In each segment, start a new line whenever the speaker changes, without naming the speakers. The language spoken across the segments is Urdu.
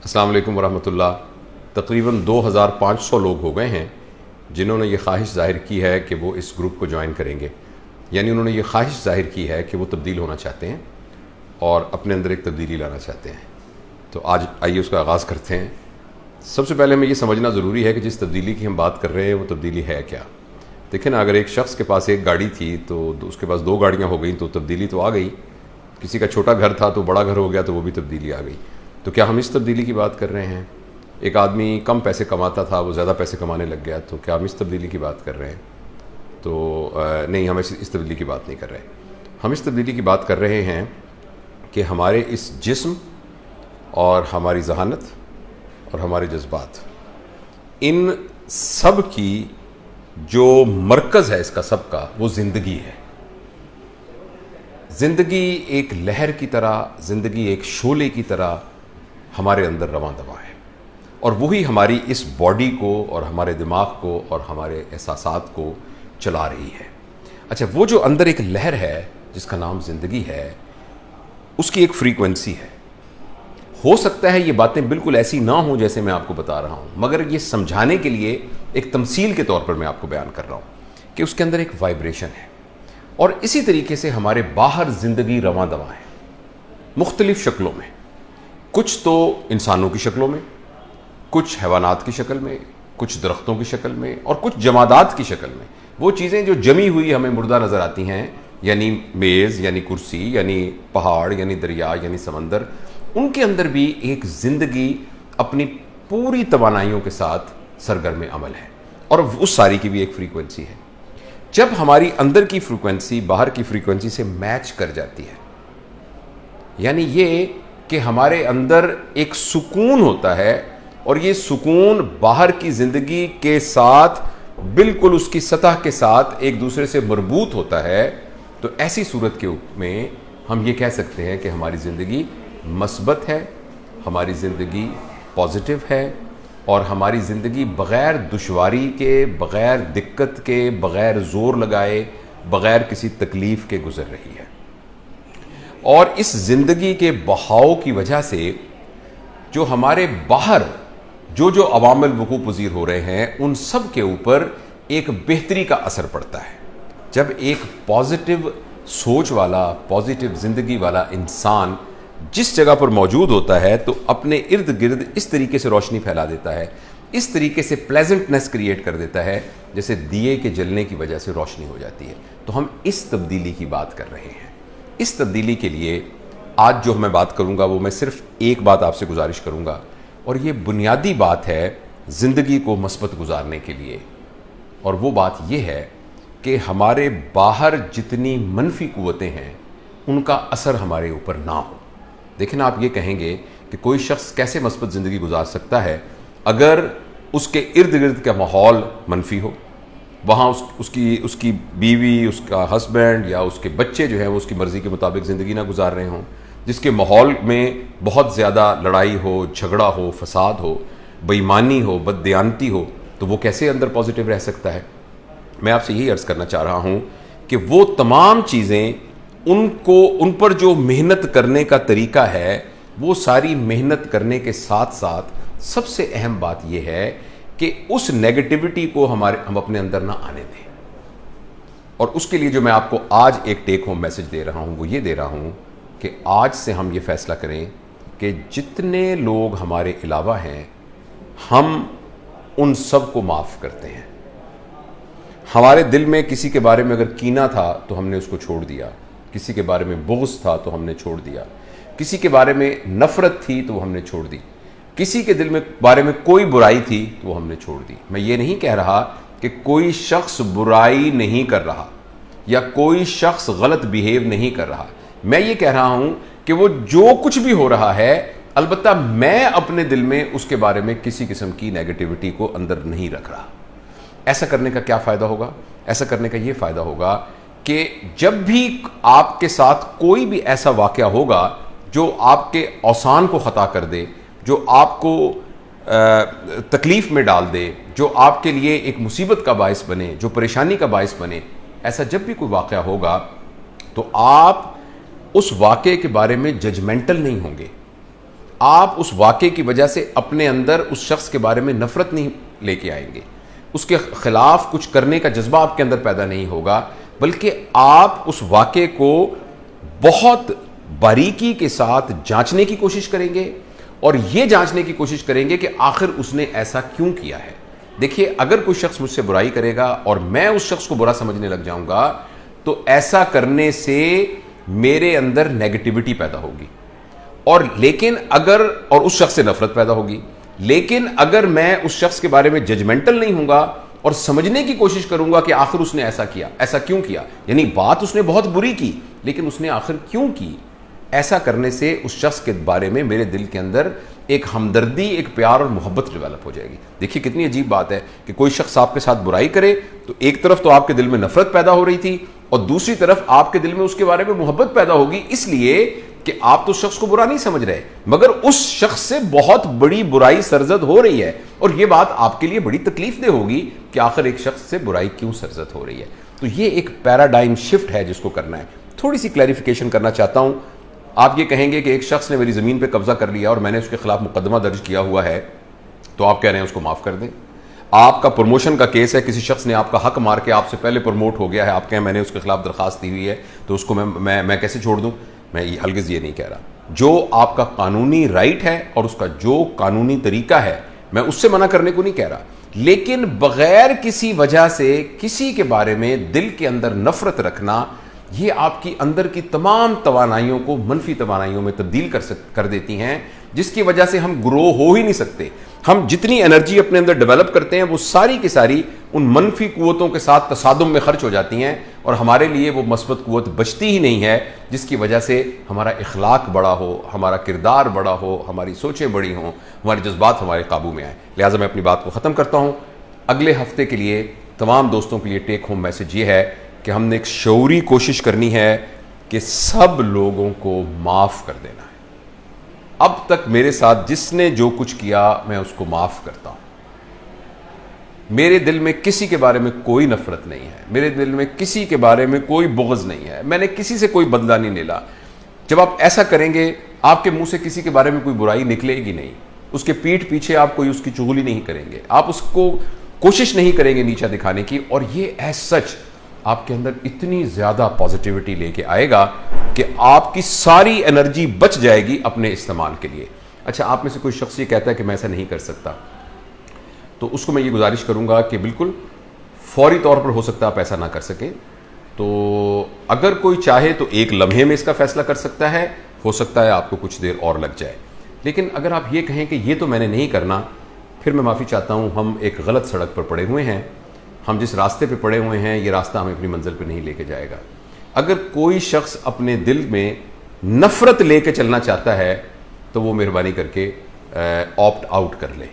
السلام علیکم ورحمۃ اللہ۔ تقریباً 2500 لوگ ہو گئے ہیں جنہوں نے یہ خواہش ظاہر کی ہے کہ وہ اس گروپ کو جوائن کریں گے، یعنی انہوں نے یہ خواہش ظاہر کی ہے کہ وہ تبدیل ہونا چاہتے ہیں اور اپنے اندر ایک تبدیلی لانا چاہتے ہیں۔ تو آج آئیے اس کا آغاز کرتے ہیں۔ سب سے پہلے ہمیں یہ سمجھنا ضروری ہے کہ جس تبدیلی کی ہم بات کر رہے ہیں وہ تبدیلی ہے کیا۔ دیکھیں نا، اگر ایک شخص کے پاس ایک گاڑی تھی تو اس کے پاس 2 گاڑیاں ہو گئیں تو تبدیلی تو آ گئی۔ کسی کا چھوٹا گھر تھا تو بڑا گھر ہو گیا تو وہ بھی تبدیلی آ گئی۔ تو کیا ہم اس تبدیلی کی بات کر رہے ہیں؟ ایک آدمی کم پیسے کماتا تھا، وہ زیادہ پیسے کمانے لگ گیا، تو کیا ہم اس تبدیلی کی بات کر رہے ہیں؟ تو نہیں، ہم اس تبدیلی کی بات نہیں کر رہے۔ ہم اس تبدیلی کی بات کر رہے ہیں کہ ہمارے اس جسم اور ہماری ذہانت اور ہمارے جذبات، ان سب کی جو مرکز ہے اس کا سب کا، وہ زندگی ہے۔ زندگی ایک لہر کی طرح، زندگی ایک شعلے کی طرح ہمارے اندر رواں دواں ہے، اور وہی ہماری اس باڈی کو اور ہمارے دماغ کو اور ہمارے احساسات کو چلا رہی ہے۔ اچھا، وہ جو اندر ایک لہر ہے جس کا نام زندگی ہے، اس کی ایک فریکوینسی ہے۔ ہو سکتا ہے یہ باتیں بالکل ایسی نہ ہوں جیسے میں آپ کو بتا رہا ہوں، مگر یہ سمجھانے کے لیے ایک تمثیل کے طور پر میں آپ کو بیان کر رہا ہوں کہ اس کے اندر ایک وائبریشن ہے۔ اور اسی طریقے سے ہمارے باہر زندگی رواں دواں ہے، مختلف شکلوں میں، کچھ تو انسانوں کی شکلوں میں، کچھ حیوانات کی شکل میں، کچھ درختوں کی شکل میں، اور کچھ جمادات کی شکل میں۔ وہ چیزیں جو جمی ہوئی ہمیں مردہ نظر آتی ہیں، یعنی میز، یعنی کرسی، یعنی پہاڑ، یعنی دریا، یعنی سمندر، ان کے اندر بھی ایک زندگی اپنی پوری توانائیوں کے ساتھ سرگرم عمل ہے، اور اس ساری کی بھی ایک فریکوینسی ہے۔ جب ہماری اندر کی فریکوینسی باہر کی فریکوینسی سے میچ کر جاتی ہے، یعنی یہ کہ ہمارے اندر ایک سکون ہوتا ہے، اور یہ سکون باہر کی زندگی کے ساتھ بالکل اس کی سطح کے ساتھ ایک دوسرے سے مربوط ہوتا ہے، تو ایسی صورت کے میں ہم یہ کہہ سکتے ہیں کہ ہماری زندگی مثبت ہے، ہماری زندگی پازیٹیو ہے، اور ہماری زندگی بغیر دشواری کے، بغیر دقت کے، بغیر زور لگائے، بغیر کسی تکلیف کے گزر رہی ہے۔ اور اس زندگی کے بہاؤ کی وجہ سے جو ہمارے باہر جو عوامل وقوع پذیر ہو رہے ہیں، ان سب کے اوپر ایک بہتری کا اثر پڑتا ہے۔ جب ایک پازیٹیو سوچ والا، پازیٹیو زندگی والا انسان جس جگہ پر موجود ہوتا ہے تو اپنے ارد گرد اس طریقے سے روشنی پھیلا دیتا ہے، اس طریقے سے پلیزنٹنس کریٹ کر دیتا ہے جیسے دیے کے جلنے کی وجہ سے روشنی ہو جاتی ہے۔ تو ہم اس تبدیلی کی بات کر رہے ہیں۔ اس تبدیلی کے لیے آج جو میں بات کروں گا، وہ میں صرف ایک بات آپ سے گزارش کروں گا، اور یہ بنیادی بات ہے زندگی کو مثبت گزارنے کے لیے، اور وہ بات یہ ہے کہ ہمارے باہر جتنی منفی قوتیں ہیں ان کا اثر ہمارے اوپر نہ ہو۔ دیکھیں نا، آپ یہ کہیں گے کہ کوئی شخص کیسے مثبت زندگی گزار سکتا ہے اگر اس کے ارد گرد کا ماحول منفی ہو، وہاں اس کی بیوی، اس کا ہسبینڈ یا اس کے بچے جو ہیں وہ اس کی مرضی کے مطابق زندگی نہ گزار رہے ہوں، جس کے ماحول میں بہت زیادہ لڑائی ہو، جھگڑا ہو، فساد ہو، بے ایمانی ہو، بد دیانتی ہو، تو وہ کیسے اندر پازیٹیو رہ سکتا ہے؟ میں آپ سے یہی عرض کرنا چاہ رہا ہوں کہ وہ تمام چیزیں، ان پر جو محنت کرنے کا طریقہ ہے، وہ ساری محنت کرنے کے ساتھ ساتھ سب سے اہم بات یہ ہے کہ اس نیگیٹیوٹی کو ہم اپنے اندر نہ آنے دیں۔ اور اس کے لیے جو میں آپ کو آج ایک ٹیک ہوم میسج دے رہا ہوں، وہ یہ دے رہا ہوں کہ آج سے ہم یہ فیصلہ کریں کہ جتنے لوگ ہمارے علاوہ ہیں، ہم ان سب کو معاف کرتے ہیں۔ ہمارے دل میں کسی کے بارے میں اگر کینہ تھا تو ہم نے اس کو چھوڑ دیا، کسی کے بارے میں بغض تھا تو ہم نے چھوڑ دیا، کسی کے بارے میں نفرت تھی تو ہم نے چھوڑ دی، کسی کے دل میں بارے میں کوئی برائی تھی تو وہ ہم نے چھوڑ دی۔ میں یہ نہیں کہہ رہا کہ کوئی شخص برائی نہیں کر رہا یا کوئی شخص غلط بیہیو نہیں کر رہا، میں یہ کہہ رہا ہوں کہ وہ جو کچھ بھی ہو رہا ہے، البتہ میں اپنے دل میں اس کے بارے میں کسی قسم کی نیگیٹیوٹی کو اندر نہیں رکھ رہا۔ ایسا کرنے کا کیا فائدہ ہوگا؟ ایسا کرنے کا یہ فائدہ ہوگا کہ جب بھی آپ کے ساتھ کوئی بھی ایسا واقعہ ہوگا جو آپ کے اوسان کو خطا کر دے، جو آپ کو تکلیف میں ڈال دے، جو آپ کے لیے ایک مصیبت کا باعث بنے، جو پریشانی کا باعث بنے، ایسا جب بھی کوئی واقعہ ہوگا تو آپ اس واقعے کے بارے میں ججمنٹل نہیں ہوں گے، آپ اس واقعے کی وجہ سے اپنے اندر اس شخص کے بارے میں نفرت نہیں لے کے آئیں گے, اس کے خلاف کچھ کرنے کا جذبہ آپ کے اندر پیدا نہیں ہوگا, بلکہ آپ اس واقعے کو بہت باریکی کے ساتھ جانچنے کی کوشش کریں گے اور یہ جانچنے کی کوشش کریں گے کہ آخر اس نے ایسا کیوں کیا ہے. دیکھیے, اگر کوئی شخص مجھ سے برائی کرے گا اور میں اس شخص کو برا سمجھنے لگ جاؤں گا تو ایسا کرنے سے میرے اندر نیگیٹیوٹی پیدا ہوگی, اور اس شخص سے نفرت پیدا ہوگی. لیکن اگر میں اس شخص کے بارے میں ججمنٹل نہیں ہوں گا اور سمجھنے کی کوشش کروں گا کہ آخر اس نے ایسا کیا, ایسا کیوں کیا, یعنی بات اس نے بہت بری کی لیکن اس نے آخر کیوں کی, ایسا کرنے سے اس شخص کے بارے میں میرے دل کے اندر ایک ہمدردی, ایک پیار اور محبت ڈیولپ ہو جائے گی. دیکھیے کتنی عجیب بات ہے کہ کوئی شخص آپ کے ساتھ برائی کرے تو ایک طرف تو آپ کے دل میں نفرت پیدا ہو رہی تھی اور دوسری طرف آپ کے دل میں اس کے بارے میں محبت پیدا ہوگی, اس لیے کہ آپ تو اس شخص کو برا نہیں سمجھ رہے, مگر اس شخص سے بہت بڑی برائی سرزد ہو رہی ہے, اور یہ بات آپ کے لیے بڑی تکلیف دہ ہوگی کہ آخر ایک شخص سے برائی کیوں سرزد ہو رہی ہے. تو یہ ایک پیراڈائم شفٹ ہے جس کو کرنا ہے. تھوڑی سی کلیریفیکیشن کرنا چاہتا ہوں. آپ یہ کہیں گے کہ ایک شخص نے میری زمین پہ قبضہ کر لیا اور میں نے اس کے خلاف مقدمہ درج کیا ہوا ہے, تو آپ کہہ رہے ہیں اس کو معاف کر دیں. آپ کا پروموشن کا کیس ہے, کسی شخص نے آپ کا حق مار کے آپ سے پہلے پروموٹ ہو گیا ہے, آپ کہیں میں نے اس کے خلاف درخواست دی ہوئی ہے تو اس کو میں کیسے چھوڑ دوں. میں ہرگز یہ نہیں کہہ رہا. جو آپ کا قانونی رائٹ ہے اور اس کا جو قانونی طریقہ ہے میں اس سے منع کرنے کو نہیں کہہ رہا, لیکن بغیر کسی وجہ سے کسی کے بارے میں دل کے اندر نفرت رکھنا, یہ آپ کی اندر کی تمام توانائیوں کو منفی توانائیوں میں تبدیل کر دیتی ہیں, جس کی وجہ سے ہم گرو ہو ہی نہیں سکتے. ہم جتنی انرجی اپنے اندر ڈیولپ کرتے ہیں وہ ساری کی ساری ان منفی قوتوں کے ساتھ تصادم میں خرچ ہو جاتی ہیں, اور ہمارے لیے وہ مثبت قوت بچتی ہی نہیں ہے, جس کی وجہ سے ہمارا اخلاق بڑا ہو, ہمارا کردار بڑا ہو, ہماری سوچیں بڑی ہوں, ہمارے جذبات ہمارے قابو میں آئیں. لہٰذا میں اپنی بات کو ختم کرتا ہوں. اگلے ہفتے کے لیے تمام دوستوں کے لیے ٹیک ہوم میسج یہ ہے کہ ہم نے ایک شعوری کوشش کرنی ہے کہ سب لوگوں کو معاف کر دینا ہے. اب تک میرے ساتھ جس نے جو کچھ کیا میں اس کو معاف کرتا ہوں. میرے دل میں کسی کے بارے میں کوئی نفرت نہیں ہے, میرے دل میں کسی کے بارے میں کوئی بغض نہیں ہے, میں نے کسی سے کوئی بدلہ نہیں لیلا. جب آپ ایسا کریں گے آپ کے منہ سے کسی کے بارے میں کوئی برائی نکلے گی نہیں, اس کے پیٹھ پیچھے آپ کوئی اس کی چغلی نہیں کریں گے, آپ اس کو کوشش نہیں کریں گے نیچا دکھانے کی, اور یہ ایز سچ آپ کے اندر اتنی زیادہ پازیٹیوٹی لے کے آئے گا کہ آپ کی ساری انرجی بچ جائے گی اپنے استعمال کے لیے. اچھا, آپ میں سے کوئی شخص یہ کہتا ہے کہ میں ایسا نہیں کر سکتا, تو اس کو میں یہ گزارش کروں گا کہ بالکل فوری طور پر ہو سکتا ہے آپ ایسا نہ کر سکیں. تو اگر کوئی چاہے تو ایک لمحے میں اس کا فیصلہ کر سکتا ہے, ہو سکتا ہے آپ کو کچھ دیر اور لگ جائے. لیکن اگر آپ یہ کہیں کہ یہ تو میں نے نہیں کرنا, پھر میں معافی چاہتا ہوں, ہم ایک غلط سڑک پر پڑے ہوئے ہیں. ہم جس راستے پہ پڑے ہوئے ہیں یہ راستہ ہمیں اپنی منزل پہ نہیں لے کے جائے گا. اگر کوئی شخص اپنے دل میں نفرت لے کے چلنا چاہتا ہے تو وہ مہربانی کر کے آپٹ آؤٹ کر لے,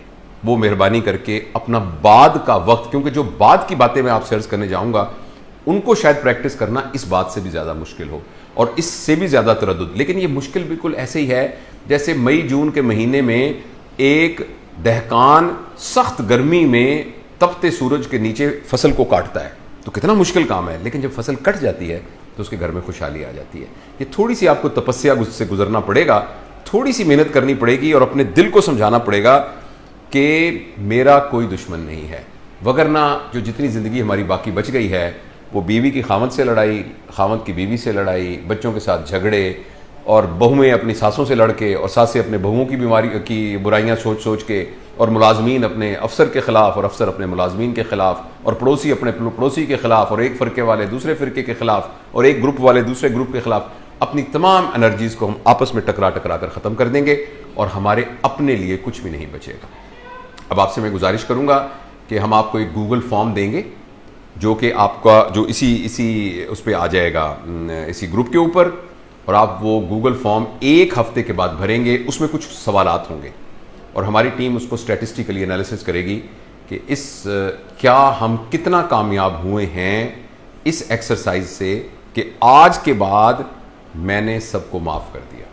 وہ مہربانی کر کے اپنا بعد کا وقت, کیونکہ جو بعد کی باتیں میں آپ سے عرض کرنے جاؤں گا ان کو شاید پریکٹس کرنا اس بات سے بھی زیادہ مشکل ہو اور اس سے بھی زیادہ تردد. لیکن یہ مشکل بالکل ایسے ہی ہے جیسے مئی جون کے مہینے میں ایک دہقان سخت گرمی میں تپتے سورج کے نیچے فصل کو کاٹتا ہے, تو کتنا مشکل کام ہے, لیکن جب فصل کٹ جاتی ہے تو اس کے گھر میں خوشحالی آ جاتی ہے. یہ تھوڑی سی آپ کو تپسیا سے گزرنا پڑے گا, تھوڑی سی محنت کرنی پڑے گی اور اپنے دل کو سمجھانا پڑے گا کہ میرا کوئی دشمن نہیں ہے. وگرنہ جو جتنی زندگی ہماری باقی بچ گئی ہے وہ بیوی کی خاوند سے لڑائی, خاوند کی بیوی سے لڑائی, بچوں کے ساتھ جھگڑے, اور بہویں اپنی ساسوں سے لڑ کے اور ساسیں اپنے بہوؤں کی بیماری کی برائیاں سوچ سوچ کے, اور ملازمین اپنے افسر کے خلاف اور افسر اپنے ملازمین کے خلاف, اور پڑوسی اپنے پڑوسی کے خلاف, اور ایک فرقے والے دوسرے فرقے کے خلاف, اور ایک گروپ والے دوسرے گروپ کے خلاف. اپنی تمام انرجیز کو ہم آپس میں ٹکرا کر ختم کر دیں گے اور ہمارے اپنے لیے کچھ بھی نہیں بچے گا. اب آپ سے میں گزارش کروں گا کہ ہم آپ کو ایک گوگل فارم دیں گے جو کہ آپ کا جو اسی اس پہ آ جائے گا, اسی گروپ کے اوپر, اور آپ وہ گوگل فارم ایک ہفتے کے بعد بھریں گے. اس میں کچھ سوالات ہوں گے اور ہماری ٹیم اس کو اسٹیٹسٹیکلی انالیسس کرے گی کہ کیا ہم کتنا کامیاب ہوئے ہیں اس ایکسرسائز سے کہ آج کے بعد میں نے سب کو معاف کر دیا.